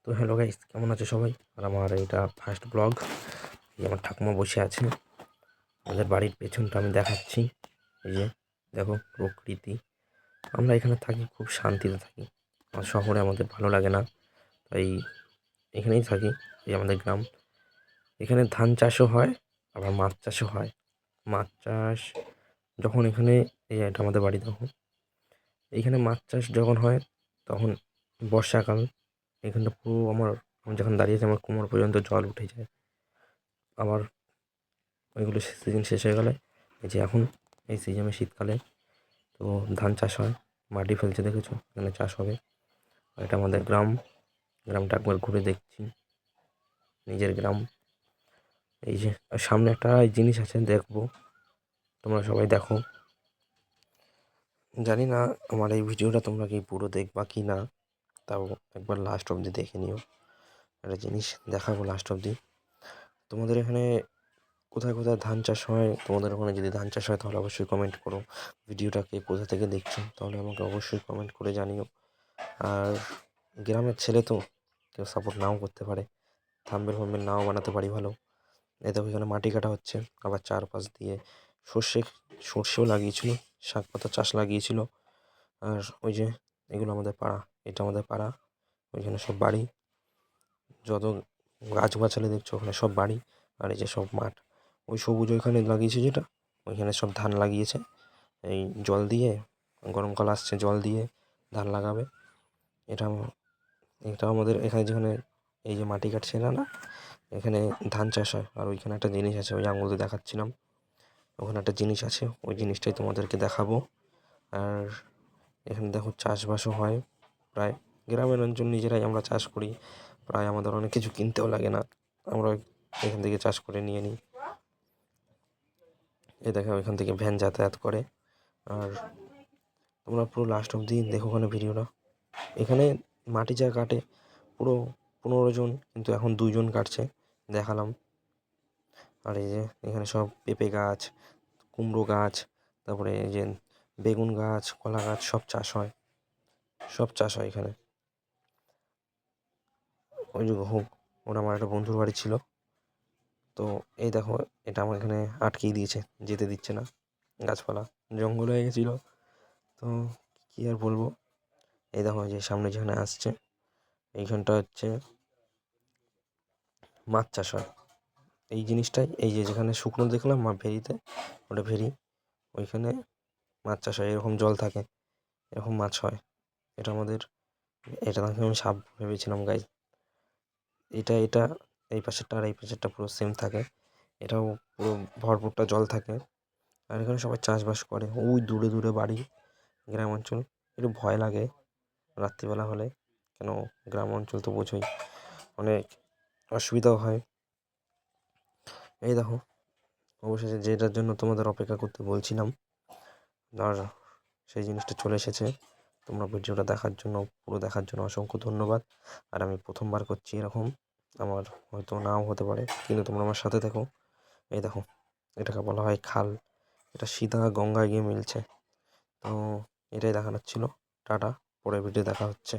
তো hello guys, কেমন আছে সবাই? আর আমার এটা ফার্স্ট ব্লগ। এই আমার ঠাকুমা বসে আছে, আমাদের বাড়ির পেছনটা আমি দেখাচ্ছি। এই যে দেখো প্রকৃতি। আমরা এখানে থাকি, খুব শান্তিতে থাকি। আর শহরে আমাদের ভালো লাগে না, তাই এখানেই থাকি। এই আমাদের গ্রাম, এখানে ধান চাষও হয়, আবার মাছ চাষও হয়। মাছ চাষ যখন এখানে, এই এটা আমাদের বাড়ি, দেখো এইখানে মাছ চাষ যখন হয় তখন বর্ষাকাল। এখানটা পুরো আমি যখন দাঁড়িয়েছি আমার কোমর পর্যন্ত জল উঠে যায়। আবার ওইগুলো সিজন শেষ হয়ে গেলে, এই যে এখন এই সিজনে শীতকালে তো ধান চাষ হয়। মাটি ফেলছে দেখেছো, এখানে চাষ হবে। আর এটা আমাদের গ্রাম। গ্রামটা একবার ঘুরে দেখছি, নিজের গ্রাম। এই যে আর সামনে একটা জিনিস আছে, দেখবো, তোমরা সবাই দেখো। জানি না আমার এই ভিডিওটা তোমরা কি পুরো দেখবা কি না, তাও একবার লাস্ট অবধি দেখে নিও। একটা জিনিস দেখাবো লাস্ট অবধি। তোমাদের এখানে কোথায় কোথায় ধান চাষ হয়? তোমাদের ওখানে যদি ধান চাষ হয় তাহলে অবশ্যই কমেন্ট করো। ভিডিওটাকে কোথা থেকে দেখছো তাহলে আমাকে অবশ্যই কমেন্ট করে জানিও। আর গ্রামের ছেলে তো, কেউ সাপোর্ট নাও করতে পারে, থাম্বনেল ফাম্বনেল নাও বানাতে পারি ভালো। এই দেখো এখানে মাটি কাটা হচ্ছে, আবার চারপাশ দিয়ে সর্ষে সর্ষেও লাগিয়েছিল, শাক পাতা চাষ লাগিয়েছিল। আর ওই যে এগুলো আমাদের পাড়া, এটা আমাদের পাড়া। ওইখানে সব বাড়ি, যত গাছগাছালি দেখছো ওখানে সব বাড়ি। আর এই যে সব মাঠ, ওই সবুজ ওইখানে লাগিয়েছে যেটা, ওইখানে সব ধান লাগিয়েছে। এই জল দিয়ে, গরমকাল আসছে, জল দিয়ে ধান লাগাবে। এটা এটা আমাদের এখানে যেখানে এই যে মাটি কাটছে না না, এখানে ধান চাষ হয়। আর ওইখানে একটা জিনিস আছে, ওই আঙুল দিয়ে দেখাচ্ছিলাম, ওখানে একটা জিনিস আছে, ওই জিনিসটাই তোমাদেরকে দেখাবো। আর এখানে দেখো চাষবাসও হয় প্রায়। গ্রামের অঞ্চল, নিজেরাই আমরা চাষ করি প্রায়, আমাদের অনেক কিছু কিনতেও লাগে না, আমরা এখান থেকে চাষ করে নিয়ে নিই। এই দেখো এখান থেকে ভ্যান যাতায়াত করে। আর তোমরা পুরো লাস্ট অবধি দেখো ওখানে ভিডিওটা। এখানে মাটি যা কাটে পুরো 15 জন, কিন্তু এখন 2 জন কাটছে, দেখালাম। আর এই যে এখানে সব পেঁপে গাছ, কুমড়ো গাছ, তারপরে এই যে বেগুন গাছ, কলা গাছ, সব চাষ হয়, সব চাষ হয় এখানে। ওই যে হোক, ওরা আমার একটা বন্ধুর বাড়ি ছিল। তো এই দেখো, এটা আমার এখানে আটকেই দিয়েছে, যেতে দিচ্ছে না, গাছপালা জঙ্গল হয়ে গেছিলো। তো কী আর বলবো। এই দেখো যে সামনে যেখানে আসছে, এইখানটা হচ্ছে মাছ চাষ হয়। এই জিনিসটাই, এই যে যেখানে শুকনো দেখলাম ভেরিতে, ওটা ভেরি, ওইখানে মাছ চাষ হয়। এরকম জল থাকে, এরকম মাছ হয়। এটা আমাদের, এটা দেখে আমি সাপ ভেবেছিলাম গাইজ। এটা এই পাশেরটা আর এই পাশেরটা পুরো সেম থাকে, এটাও পুরো ভরপুরটা জল থাকে। আর এখানে সবাই চাষবাস করে। ওই দূরে দূরে বাড়ি, গ্রাম অঞ্চল। একটু ভয় লাগে রাত্রিবেলা হলে, কেন গ্রাম অঞ্চল তো বোঝোই, অনেক অসুবিধাও হয়। এই দেখো অবশেষে যেটার জন্য তোমাদের অপেক্ষা করতে বলছিলাম, আর সেই জিনিসটা চলে এসেছে। তোমরা ভিডিওটা দেখার জন্য, পুরো দেখার জন্য অসংখ্য ধন্যবাদ। আর আমি প্রথমবার করছি এরকম, আমার হয়তো নাও হতে পারে, কিন্তু তোমরা আমার সাথে দেখো। এই দেখো, এটাকে বলা হয় খাল, এটা সিধা গঙ্গায় গিয়ে মিলছে। তো এটাই দেখানোর ছিল। টাটা, পরের ভিডিও দেখা হচ্ছে।